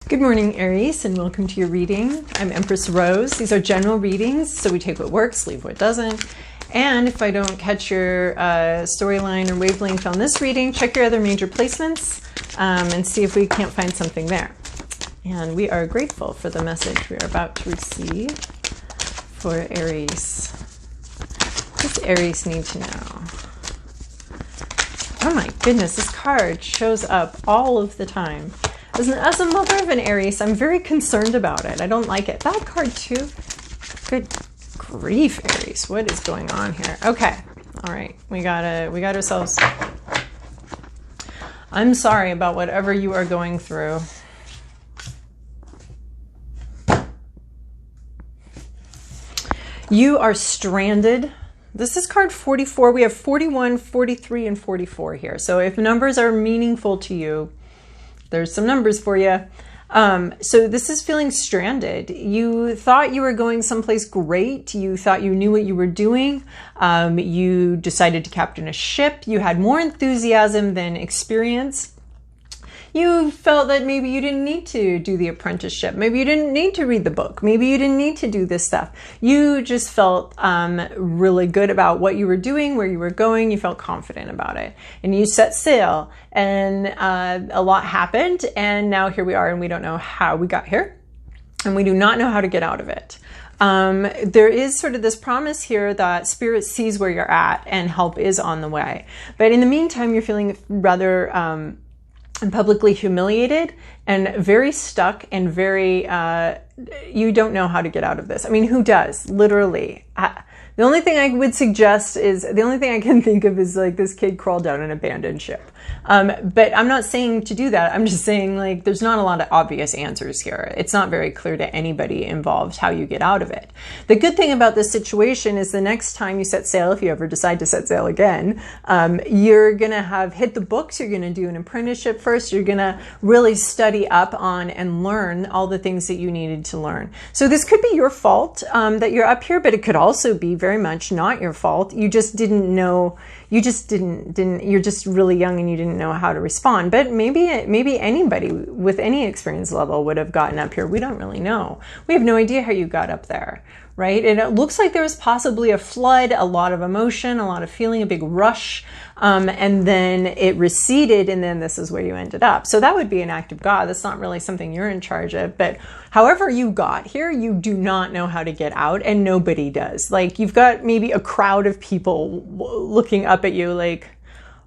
Good morning, Aries, and welcome to your reading. I'm Empress Rose. These are general readings, so we take what works, leave what doesn't. And if I don't catch your storyline or wavelength on this reading, check your other major placements and see if we can't find something there. And we are grateful for the message we are about to receive for Aries. What does Aries need to know? Oh my goodness, this card shows up all of the time. As a mother of an Aries, I'm very concerned about it. I don't like it. That card too. Good grief, Aries. What is going on here? Okay. All right. We got ourselves. I'm sorry about whatever you are going through. You are stranded. This is card 44. We have 41, 43, and 44 here. So if numbers are meaningful to you, there's some numbers for you. So this is feeling stranded. You thought you were going someplace great. You thought you knew what you were doing. You decided to captain a ship. You had more enthusiasm than experience. You felt that maybe you didn't need to do the apprenticeship. Maybe you didn't need to read the book. Maybe you didn't need to do this stuff. You just felt really good about what you were doing, where you were going. You felt confident about it. And you set sail, and a lot happened. And now here we are, and we don't know how we got here. And we do not know how to get out of it. There is sort of this promise here that Spirit sees where you're at and help is on the way. But in the meantime, you're feeling rather publicly humiliated and very stuck and very, you don't know how to get out of this. I mean, who does? Literally. The only thing I would suggest is, the only thing I can think of is like this kid crawled down an abandoned ship. But I'm not saying to do that. I'm just saying like there's not a lot of obvious answers here. It's not very clear to anybody involved how you get out of it. The good thing about this situation is the next time you set sail, if you ever decide to set sail again, you're going to have hit the books. You're going to do an apprenticeship first. You're going to really study up on and learn all the things that you needed to learn. So this could be your fault that you're up here, but it could also be very much not your fault. You just didn't know. You just didn't, you're just really young and you didn't know how to respond. But maybe anybody with any experience level would have gotten up here. We don't really know. We have no idea how you got up there, right? And it looks like there was possibly a flood, a lot of emotion, a lot of feeling, a big rush. And then it receded, and then this is where you ended up. So that would be an act of God. That's not really something you're in charge of. But however you got here, you do not know how to get out, and nobody does. Like, you've got maybe a crowd of people looking up at you like,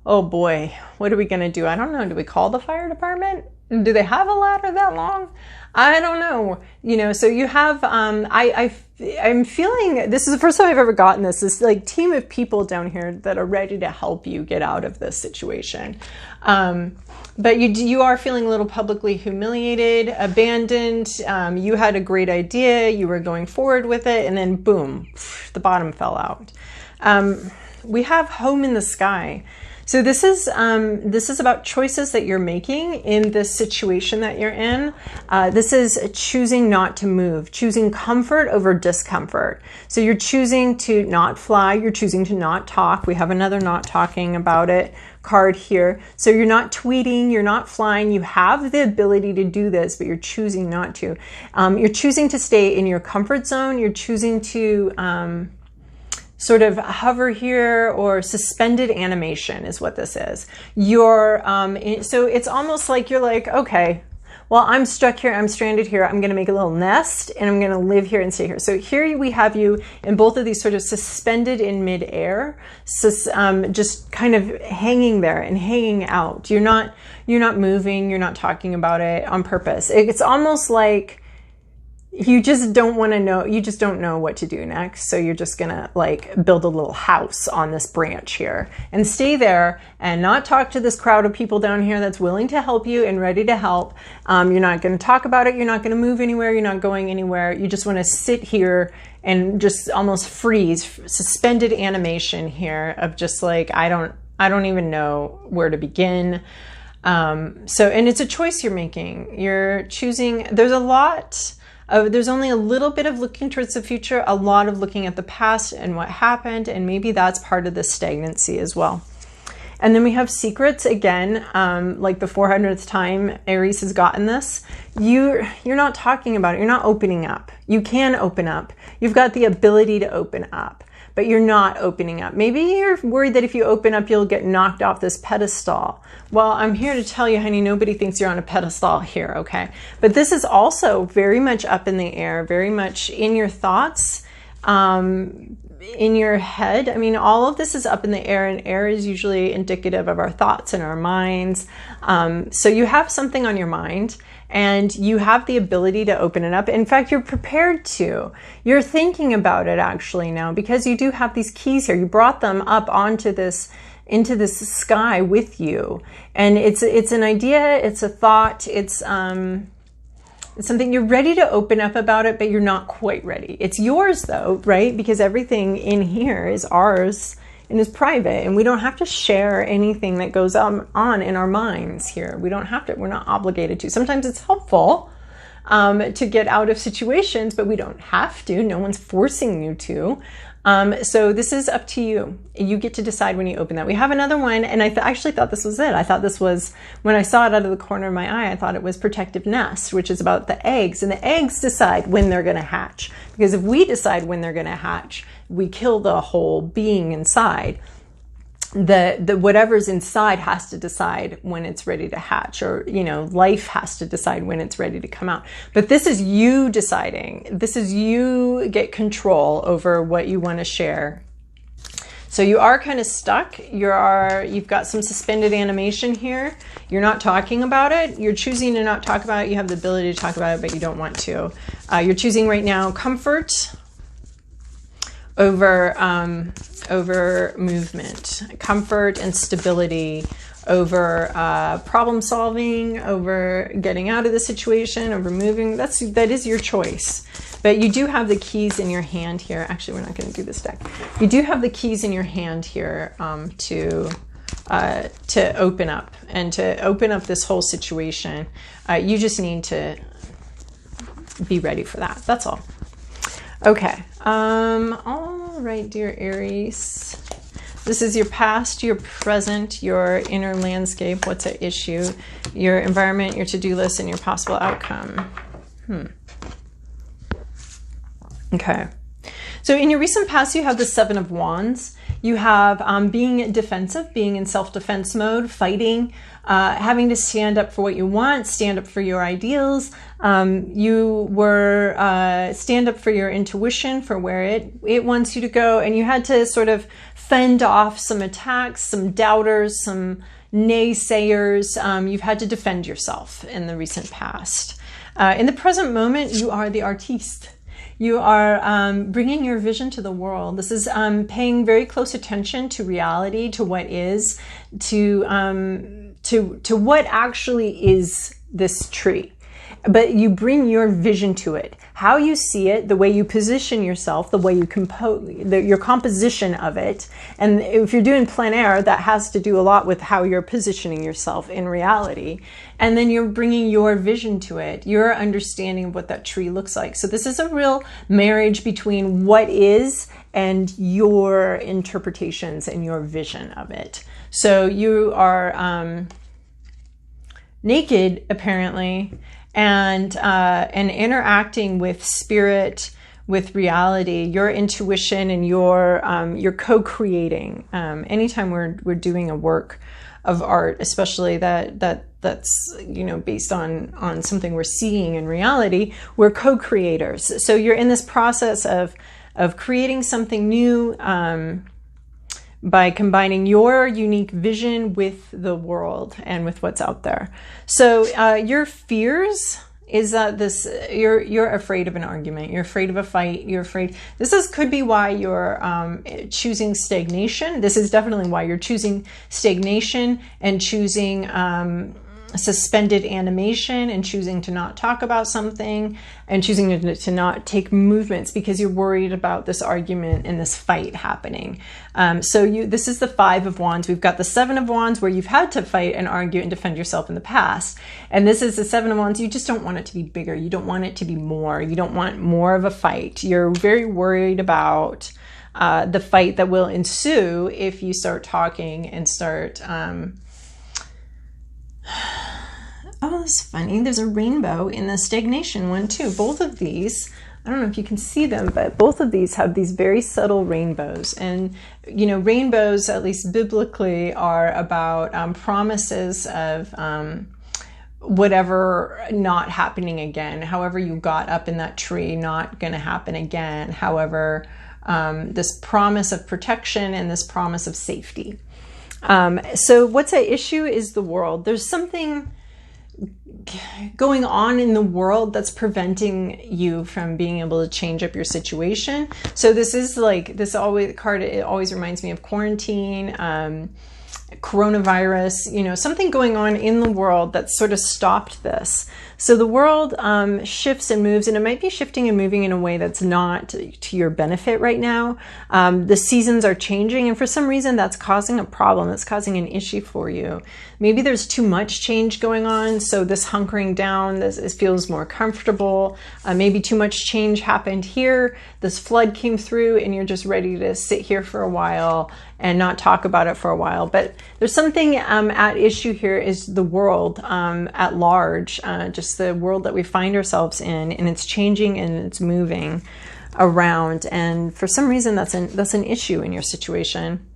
oh boy, what are we going to do? I don't know. Do we call the fire department? Do they have a ladder that long? I don't know. You know, so you have, I'm feeling, this is the first time I've ever gotten this like team of people down here that are ready to help you get out of this situation. But you are feeling a little publicly humiliated, abandoned. You had a great idea. You were going forward with it. And then boom, the bottom fell out. We have home in the sky. So this is about choices that you're making in this situation that you're in. This is choosing not to move, choosing comfort over discomfort. So you're choosing to not fly. You're choosing to not talk. We have another not talking about it card here. So you're not tweeting, you're not flying. You have the ability to do this, but you're choosing not to. You're choosing to stay in your comfort zone. You're choosing to sort of hover here, or suspended animation is what this is. You're, so it's almost like you're like, okay, well, I'm stuck here, I'm stranded here, I'm gonna make a little nest, and I'm gonna live here and stay here. So here we have you in both of these sort of suspended in midair, just kind of hanging there and hanging out. You're not moving, you're not talking about it on purpose. It's almost like you just don't want to know, you just don't know what to do next. So you're just going to like build a little house on this branch here and stay there and not talk to this crowd of people down here that's willing to help you and ready to help. You're not going to talk about it. You're not going to move anywhere. You're not going anywhere. You just want to sit here and just almost freeze, suspended animation here of just like, I don't even know where to begin. And it's a choice you're making. You're choosing, there's only a little bit of looking towards the future, a lot of looking at the past and what happened, and maybe that's part of the stagnancy as well. And then we have secrets again, like the 400th time Aries has gotten this. You're not talking about it. You're not opening up. You can open up. You've got the ability to open up, but you're not opening up. Maybe you're worried that if you open up, you'll get knocked off this pedestal. Well, I'm here to tell you, honey, nobody thinks you're on a pedestal here, okay? But this is also very much up in the air, very much in your thoughts, in your head. I mean, all of this is up in the air, and air is usually indicative of our thoughts and our minds. So you have something on your mind, and you have the ability to open it up. In fact, you're prepared to. You're thinking about it actually now, because you do have these keys here. You brought them up onto this, into this sky with you. And it's an idea, it's a thought, it's something you're ready to open up about it, but you're not quite ready. It's yours though, right? Because everything in here is ours and is private, and we don't have to share anything that goes on in our minds here. We don't have to, we're not obligated to. Sometimes it's helpful to get out of situations, but we don't have to. No one's forcing you to. So this is up to you. You get to decide when you open that. We have another one, and I actually thought this was it. I thought this was, when I saw it out of the corner of my eye, I thought it was protective nest, which is about the eggs. And the eggs decide when they're going to hatch. Because if we decide when they're going to hatch, we kill the whole being inside. The whatever's inside has to decide when it's ready to hatch, or, you know, life has to decide when it's ready to come out. But this is you deciding. This is you get control over what you want to share. So you are kind of stuck. You've got some suspended animation here. You're not talking about it. You're choosing to not talk about it. You have the ability to talk about it, but you don't want to. You're choosing right now comfort over movement, comfort and stability over problem solving, over getting out of the situation, over moving. That is your choice. But you do have the keys in your hand here. Actually, we're not going to do this deck. You do have the keys in your hand here to open up, and to open up this whole situation. You just need to be ready for that. That's all. Okay. All right, dear Aries. This is your past, your present, your inner landscape. What's at issue? Your environment, your to-do list, and your possible outcome. Okay. So in your recent past, you have the Seven of Wands. You have being defensive, being in self-defense mode, fighting, having to stand up for what you want, stand up for your ideals. You were stand up for your intuition, for where it wants you to go. And you had to sort of fend off some attacks, some doubters, some naysayers. You've had to defend yourself in the recent past. In the present moment, you are the artiste. You are bringing your vision to the world. This is paying very close attention to reality, to what is, to what actually is this tree. But you bring your vision to it, how you see it, the way you position yourself, the way you compose, your composition of it. And if you're doing plein air, that has to do a lot with how you're positioning yourself in reality. And then you're bringing your vision to it, your understanding of what that tree looks like. So this is a real marriage between what is and your interpretations and your vision of it. So you are naked, apparently, and interacting with spirit, with reality, your intuition, and your co-creating. Anytime we're doing a work of art, especially that's based on something we're seeing in reality, we're co-creators. So you're in this process of creating something new by combining your unique vision with the world and with what's out there. So your fears is that you're afraid of an argument, you're afraid of a fight, you're afraid. Could be why you're choosing stagnation. This is definitely why you're choosing stagnation and choosing suspended animation, and choosing to not talk about something, and choosing to not take movements because you're worried about this argument and this fight happening. This is the Five of Wands. We've got the Seven of Wands, where you've had to fight and argue and defend yourself in the past. And this is the Seven of Wands. You just don't want it to be bigger. You don't want it to be more. You don't want more of a fight. You're very worried about the fight that will ensue if you start talking and start... Oh, that's funny. There's a rainbow in the stagnation one too. Both of these, I don't know if you can see them, but both of these have these very subtle rainbows. And, you know, rainbows, at least biblically, are about promises of whatever not happening again. However you got up in that tree, not going to happen again. However, this promise of protection and this promise of safety. So what's at issue is the world. There's something going on in the world that's preventing you from being able to change up your situation. So this is like, this always card, it always reminds me of quarantine, coronavirus, you know, something going on in the world that sort of stopped this. So the world shifts and moves, and it might be shifting and moving in a way that's not to your benefit right now. The seasons are changing, and for some reason that's causing a problem, that's causing an issue for you. Maybe there's too much change going on, so this hunkering down, this feels more comfortable. Maybe too much change happened here, this flood came through, and you're just ready to sit here for a while and not talk about it for a while. But there's something at issue here is the world at large, just the world that we find ourselves in, and it's changing and it's moving around. And for some reason, that's an issue in your situation.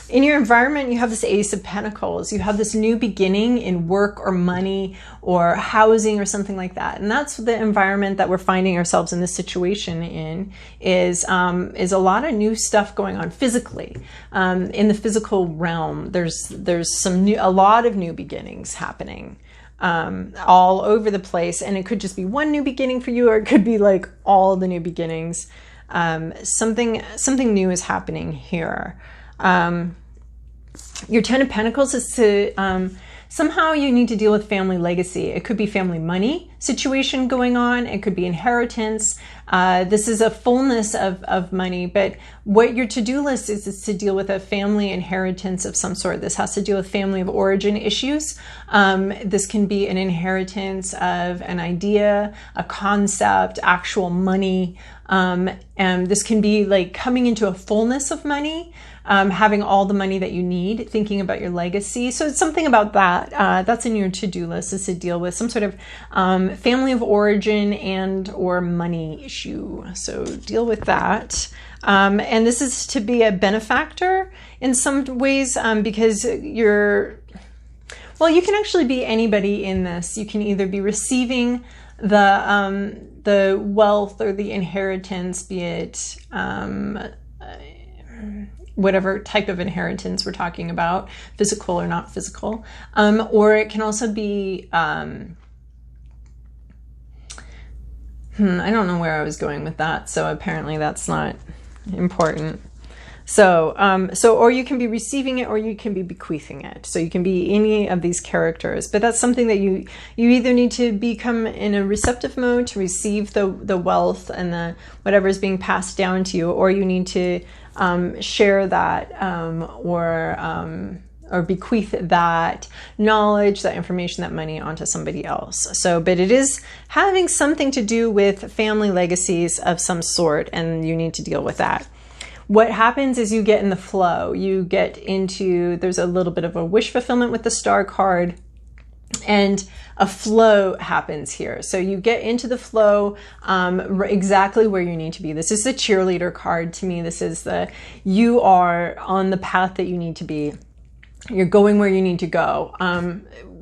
In your environment, you have this Ace of Pentacles. You have this new beginning in work or money or housing or something like that. And that's the environment that we're finding ourselves in this situation in, is a lot of new stuff going on physically. In the physical realm, there's a lot of new beginnings happening all over the place. And it could just be one new beginning for you, or it could be like all the new beginnings. Something new is happening here. Your Ten of Pentacles is to, somehow you need to deal with family legacy. It could be family money situation going on. It could be inheritance. This is a fullness of money, but what your to-do list is to deal with a family inheritance of some sort. This has to deal with family of origin issues. This can be an inheritance of an idea, a concept, actual money. And this can be like coming into a fullness of money. Having all the money that you need, thinking about your legacy. So it's something about that. That's in your to-do list, is to deal with some sort of family of origin and or money issue. So deal with that. And this is to be a benefactor in some ways, because you can actually be anybody in this. You can either be receiving the wealth or the inheritance, be it whatever type of inheritance we're talking about, physical or not physical. Or it can also be, I don't know where I was going with that. So apparently that's not important. So, or you can be receiving it, or you can be bequeathing it. So you can be any of these characters, but that's something that you either need to become in a receptive mode to receive the wealth and the whatever is being passed down to you, or you need to share that, or bequeath that knowledge, that information, that money onto somebody else. So, but it is having something to do with family legacies of some sort, and you need to deal with that. What happens is you get in the flow. You get into, there's a little bit of a wish fulfillment with the Star card, and a flow happens here. So you get into the flow exactly where you need to be. This is the cheerleader card to me. This is you are on the path that you need to be. You're going where you need to go.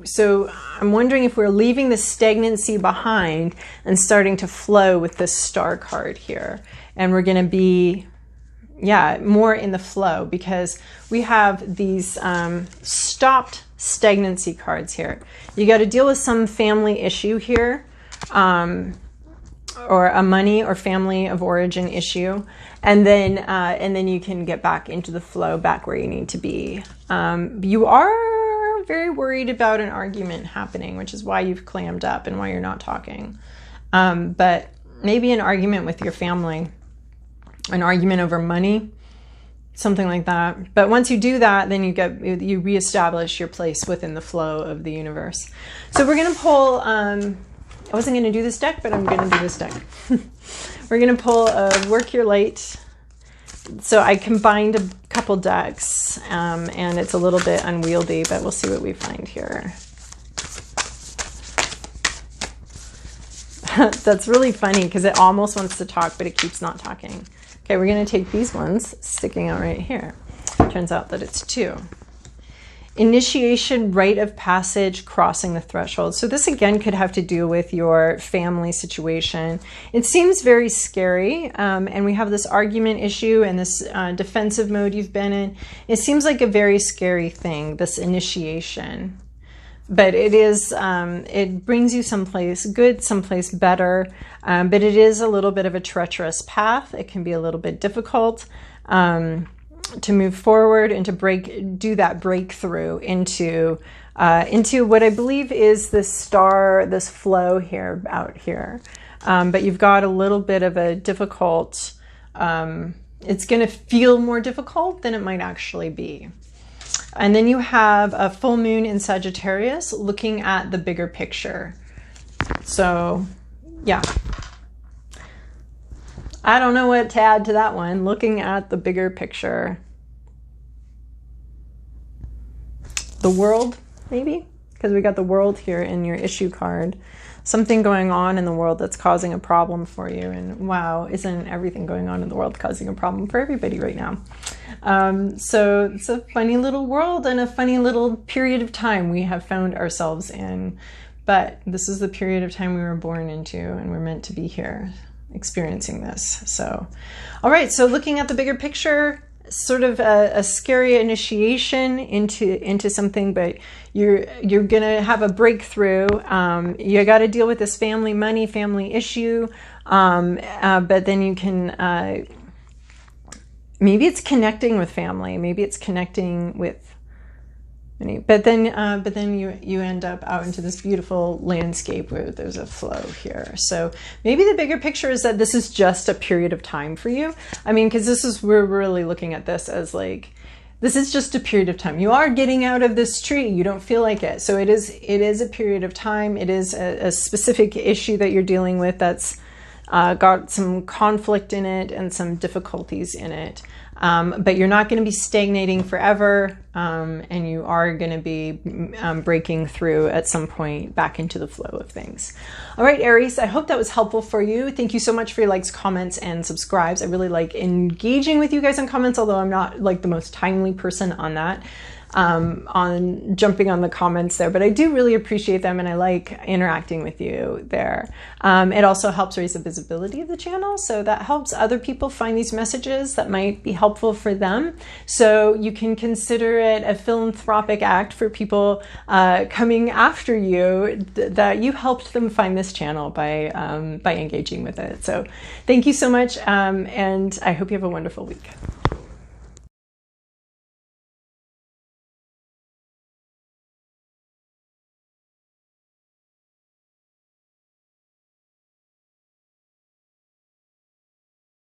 So I'm wondering if we're leaving the stagnancy behind and starting to flow with this Star card here. And we're going to be, more in the flow, because we have these stopped stagnancy cards here. You got to deal with some family issue here, or a money or family of origin issue, and then you can get back into the flow, back where you need to be. You are very worried about an argument happening, which is why you've clammed up and why you're not talking. But maybe an argument with your family, an argument over money, something like that. But once you do that, then you reestablish your place within the flow of the universe. So we're going to pull, I wasn't going to do this deck, but I'm going to do this deck. We're going to pull Work Your Light, So I combined a couple decks, and it's a little bit unwieldy, but we'll see what we find here. That's really funny because it almost wants to talk, but it keeps not talking. Okay, we're going to take these ones sticking out right here. Turns out that it's 2. Initiation, rite of passage, crossing the threshold. So this again could have to do with your family situation. It seems very scary, and we have this argument issue and this defensive mode you've been in. It seems like a very scary thing, this initiation. But it is, it brings you someplace good, someplace better, but it is a little bit of a treacherous path. It can be a little bit difficult to move forward and to do that breakthrough into what I believe is this star, this flow here, out here. But you've got a little bit of a difficult, it's going to feel more difficult than it might actually be. And then you have a full moon in Sagittarius looking at the bigger picture. So, yeah. I don't know what to add to that one. Looking at the bigger picture. The world, maybe? Because we got the world here in your issue card. Something going on in the world that's causing a problem for you. And wow, isn't everything going on in the world causing a problem for everybody right now? So it's a funny little world and a funny little period of time we have found ourselves in. But this is the period of time we were born into, and we're meant to be here experiencing this. So, all right, so looking at the bigger picture, sort of a scary initiation into something, but you're gonna have a breakthrough. You got to deal with this family issue, but then you can maybe it's connecting with family, maybe it's connecting with but then you end up out into this beautiful landscape where there's a flow here. So maybe the bigger picture is that this is just a period of time for you. I mean, because we're really looking at this as like, this is just a period of time. You are getting out of this tree. You don't feel like it. So it is a period of time. It is a specific issue that you're dealing with that's got some conflict in it and some difficulties in it. But you're not going to be stagnating forever, and you are going to be breaking through at some point back into the flow of things. All right, Aries, I hope that was helpful for you. Thank you so much for your likes, comments, and subscribes. I really like engaging with you guys on comments, although I'm not like the most timely person on that. On jumping on the comments there, but I do really appreciate them and I like interacting with you there. It also helps raise the visibility of the channel, so that helps other people find these messages that might be helpful for them. So you can consider it a philanthropic act for people coming after you, that you helped them find this channel by engaging with it. So thank you so much, and I hope you have a wonderful week.